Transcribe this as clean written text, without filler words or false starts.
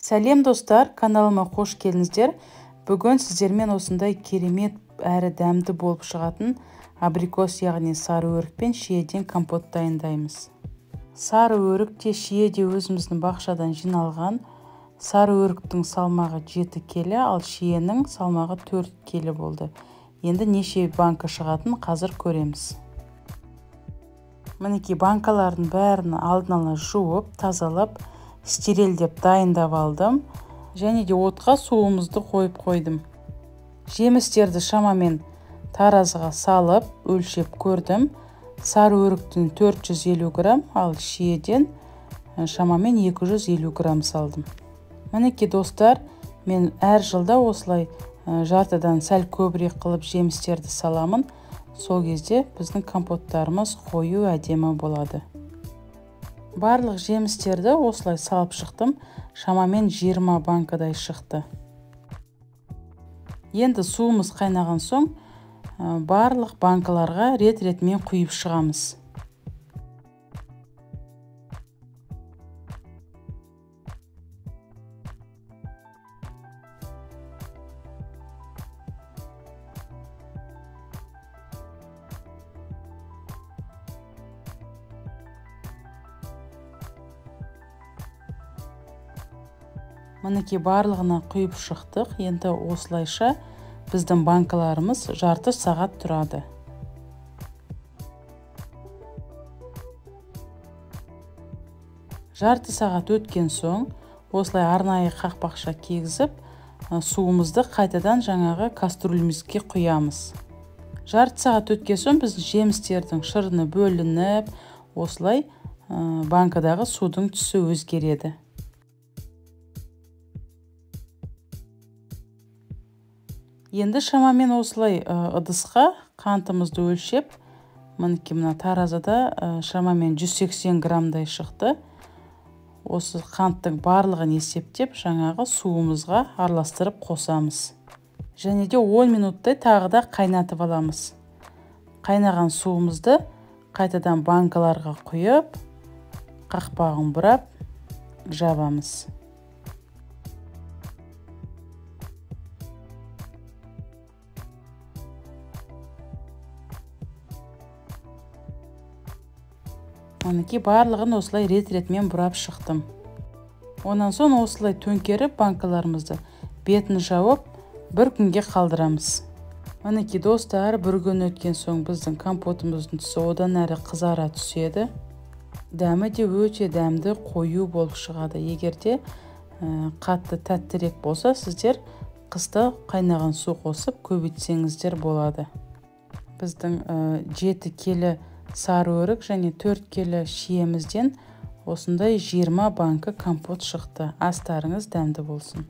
Сәлем достар, каналыма қош келдіңіздер. Бүгін сіздермен осындай керемет әрі дәмді болып шығатын абрикос, яғни сары өрік пен шиеден компот дайындаймыз. Сары өрік те шие де өзіміздің бақшадан жиналған. Сары өріктің салмағы 7 келі, ал шиенің салмағы 4 келі болды. Енді неше банка шығатын қазір көреміз. Мінекей банкалардың бәрін алдын ала жуып, тазалап, стерилдеп дайындап алдым. Және де отқа суымызды қойып қойдым. Жемістерді шамамен таразыға салып, өлшеп көрдім. Сары өріктен 450 грамм, ал шиеден шамамен 250 грамм салдым. Мінекей достар, мен әр жылда осылай жартыдан сәл көбірек қылып жемістерді саламын. Сол кезде біздің компоттарымыз қою әдемі болады. Барлық жемістерді осылай салып шықтым. Шамамен 20 банкадай шықты. Енді суымыз қайнаған соң барлық банкаларға рет-ретімен құйып шығамыз. Мінекей барлығына құйып шықтық. Енді осылайша біздің банкаларымыз жарты сағат тұрады. Жарты сағат өткен соң осылай арнайы қақпақша кигізіп, суымызды қайтадан жаңағы кастрюлемізге құямыз. Жарты сағат өткен соң біздің жемістердің шырыны бөлініп, осылай банкадағы судың түсі өзгереді. Енді шамамен осылай ыдысқа қантымызды өлшеп, мінекей мына таразыда шамамен 180 граммдай шықты. Осы қанттың барлығын есептеп, жаңағы суымызға араластырып қосамыз. Және де 10 минуттай тағы да қайнатып аламыз. Қайнаған суымызды қайтадан банкаларға құйып, қақпағын бұрап, жабамыз. Мінекей барлығын осылай рет-ретімен бұрап шықтым. Онан соң осылай төңкеріп банкаларымызды бетін жауып, бір күнге қалдырамыз. Мінекей достар, бір күн өткен соң біздің компотымыздың түсі одан әрі қызара түседі. Дәмі де өте дәмді, қою болып шығады. Егерде қатты тәттірек болса, сіздер қыста қайнаған су қосып көбейтсеңіздер болады. Біздің 7 келі сары өрік және 4 келі шиемізден осындай 20 банка компот шықты. Астарыңыз дәмді болсын.